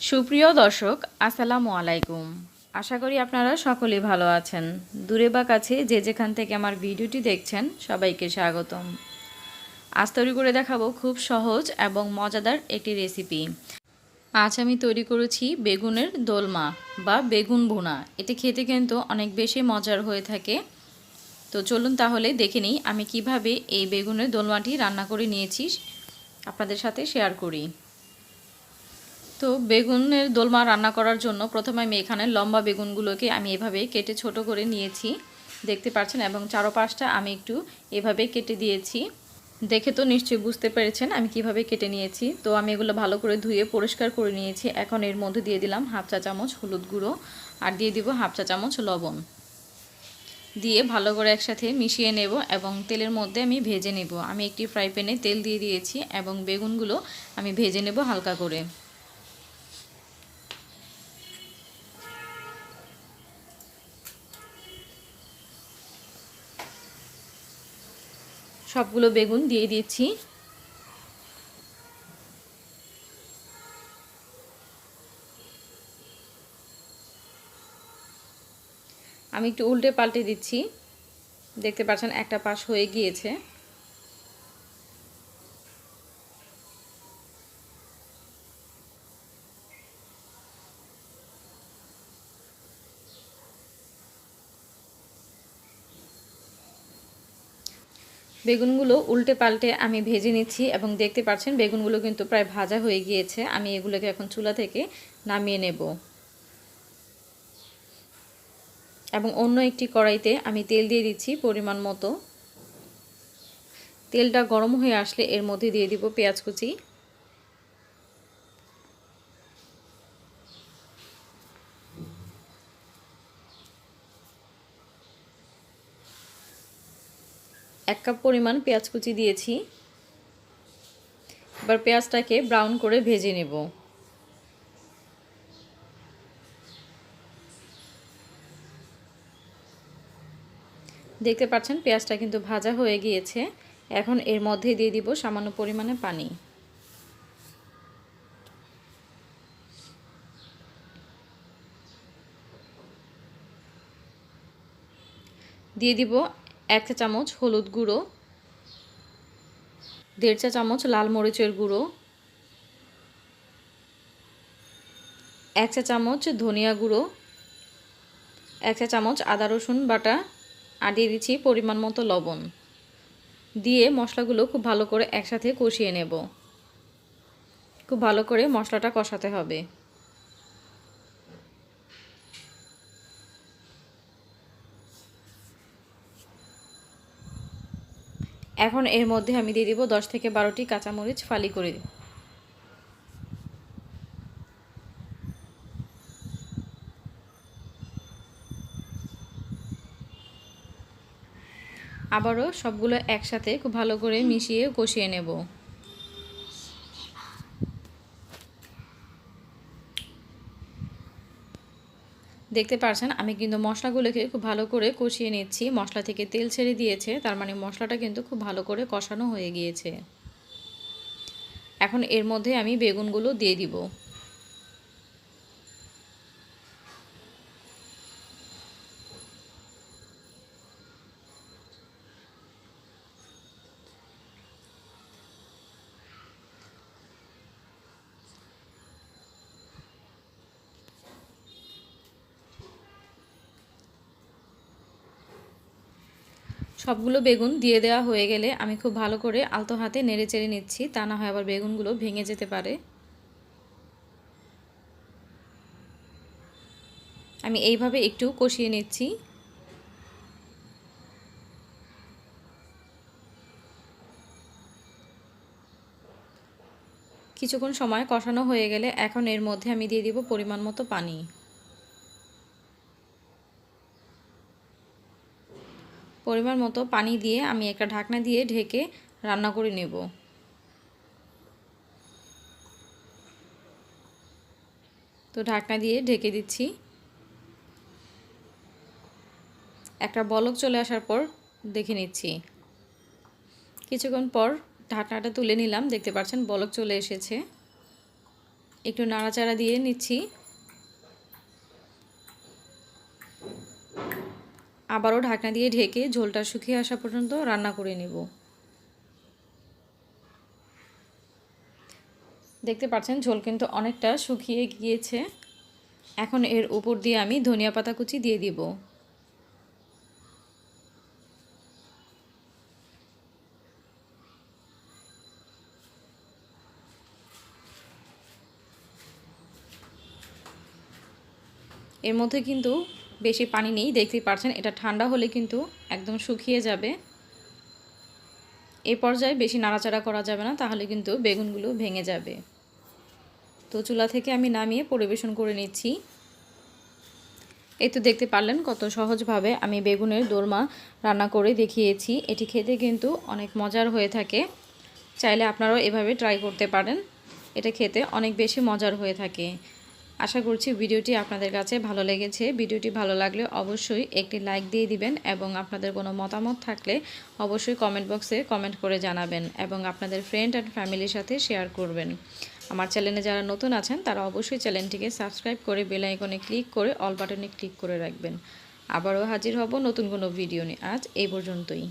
সুপ্রিয় দর্শক, আসসালামু আলাইকুম। আশা করি আপনারা সকলেই ভালো আছেন। দূরে বা কাছে যে যেখান থেকে আমার ভিডিওটি দেখছেন সবাইকে স্বাগতম। আজ তৈরি করে দেখাবো খুব সহজ এবং মজাদার একটি রেসিপি। আজ আমি তৈরি করেছি বেগুনের দোলমা বা বেগুন ভুনা। এটি খেতে কিন্তু অনেক বেশি মজার হয়ে থাকে। তো চলুন তাহলে দেখে নিই আমি কিভাবে এই বেগুনের দোলমাটি রান্না করে নিয়েছি, আপনাদের সাথে শেয়ার করি। তো বেগুনের দোলমা রান্না করার জন্য প্রথমে আমি এখানে লম্বা বেগুনগুলোকে আমি এভাবে কেটে ছোট করে নিয়েছি, দেখতে পাচ্ছেন, এবং চারপাশটা আমি একটু এভাবে কেটে দিয়েছি। দেখে তো নিশ্চয়ই বুঝতে পেরেছেন আমি কিভাবে কেটে নিয়েছি। তো আমি এগুলো ভালো করে ধুয়ে পরিষ্কার করে নিয়েছি। এখন এর মধ্যে দিয়ে দিলাম হাফ চা চামচ হলুদ গুঁড়ো আর দিয়ে দিব হাফ চা চামচ লবণ, দিয়ে ভালো করে একসাথে মিশিয়ে নেব এবং তেলের মধ্যে আমি ভেজে নেব। আমি একটি ফ্রাই প্যানে তেল দিয়ে দিয়েছি এবং বেগুনগুলো আমি ভেজে নেব হালকা করে। সবগুলো বেগুন দিয়ে দিচ্ছি। আমি একটু উল্টে পাল্টে দিচ্ছি, দেখতে পাচ্ছেন একটা পাশ হয়ে গিয়েছে। বেগুনগুলো উল্টে পাল্টে আমি ভেজে নিচ্ছি এবং দেখতে পাচ্ছেন বেগুনগুলো কিন্তু প্রায় ভাজা হয়ে গিয়েছে। আমি এগুলোকে এখন চুলা থেকে নামিয়ে নেব এবং অন্য একটি কড়াইতে আমি তেল দিয়ে দিচ্ছি পরিমাণ মতো। তেলটা গরম হয়ে আসলে এর মধ্যে দিয়ে দিব পেঁয়াজ কুচি, এক কাপ পরিমাণ পেঁয়াজ কুচি দিয়েছি। এবার পেঁয়াজটাকে ব্রাউন করে ভেজে নেব। দেখতে পাচ্ছেন পেঁয়াজটা কিন্তু ভাজা হয়ে গিয়েছে। এখন এর মধ্যে দিয়ে দিব সামান্য পরিমাণে পানি। দিয়ে দিব 1 চা চামচ হলুদ গুঁড়ো, 1.5 চা চামচ লাল মরিচের গুঁড়ো, 1 চা চামচ ধনিয়া গুঁড়ো, 1 চা চামচ আদা রসুন বাটা আর দিয়ে দিচ্ছি পরিমাণ মতো লবণ। দিয়ে মশলাগুলো খুব ভালো করে একসাথে কষিয়ে নেব। খুব ভালো করে মশলাটা কষাতে হবে। এখন এর মধ্যে আমি দিয়ে দিব 10 থেকে 12টি কাঁচামরিচ ফালি করে। আবারও সবগুলো একসাথে খুব ভালো করে মিশিয়ে কষিয়ে নেব। দেখতে পাচ্ছেন আমি কিন্তু মশলাগুলোকে খুব ভালো করে কষিয়ে নিচ্ছি। মশলা থেকে তেল ছেড়ে দিয়েছে, তার মানে মশলাটা কিন্তু খুব ভালো করে কষানো হয়ে গিয়েছে। এখন এর মধ্যে আমি বেগুনগুলো দিয়ে দিব। সবগুলো বেগুন দিয়ে দেওয়া হয়ে গেলে আমি খুব ভালো করে আলতো হাতে নেড়ে চেড়ে নিচ্ছি, তা না হয় আবার বেগুনগুলো ভেঙে যেতে পারে। আমি এইভাবে একটু কষিয়ে নিচ্ছি। কিছুক্ষণ সময় কষানো হয়ে গেলে এখন এর মধ্যে আমি দিয়ে দিব পরিমাণ মতো পানি। পরিমাণ মতো পানি দিয়ে আমি একটা ঢাকনা দিয়ে ঢেকে রান্না করে নেব। তো ঢাকনা দিয়ে ঢেকে দিচ্ছি। একটা বলক চলে আসার পর দেখে নিচ্ছি। কিছুক্ষণ পর ঢাকনাটা তুলে নিলাম, দেখতে পাচ্ছেন বলক চলে এসেছে। একটু নাড়াচাড়া দিয়ে নিচ্ছি। আবারও ঢাকনা দিয়ে ঢেকে ঝোলটা শুকিয়ে আসা পর্যন্ত রান্না করে নেব। দেখতে পাচ্ছেন ঝোল কিন্তু অনেকটা শুকিয়ে গিয়েছে। এখন এর উপর দিয়ে আমি ধনিয়া পাতা কুচি দিয়ে দিব। এর মধ্যে কিন্তু বেশি পানি নেই, দেখতেই পাচ্ছেন। এটা ঠান্ডা হলে কিন্তু একদম শুকিয়ে যাবে। এই পর্যায়ে বেশি নাড়াচাড়া করা যাবে না, তাহলে কিন্তু বেগুনগুলো ভেঙে যাবে। তো চুলা থেকে আমি নামিয়ে পরিবেশন করে নিচ্ছি। এই তো দেখতে পারলেন কত সহজভাবে আমি বেগুনের দোরমা রান্না করে দেখিয়েছি। এটি খেতে কিন্তু অনেক মজার হয়ে থাকে। চাইলে আপনারাও এভাবে ট্রাই করতে পারেন। এটা খেতে অনেক বেশি মজার হয়ে থাকে। আশা করছি ভিডিওটি আপনাদের কাছে ভালো লেগেছে। ভিডিওটি ভালো লাগলে অবশ্যই একটি লাইক দিয়ে দিবেন এবং আপনাদের কোনো মতামত থাকলে অবশ্যই কমেন্ট বক্সে কমেন্ট করে জানাবেন এবং আপনাদের ফ্রেন্ড অ্যান্ড ফ্যামিলির সাথে শেয়ার করবেন। আমার চ্যানেলে যারা নতুন আছেন তারা অবশ্যই চ্যানেলটিকে সাবস্ক্রাইব করে বেল আইকনে ক্লিক করে অল বাটনে ক্লিক করে রাখবেন। আবারও হাজির হব নতুন কোনো ভিডিও নিয়ে। আজ এই পর্যন্তই।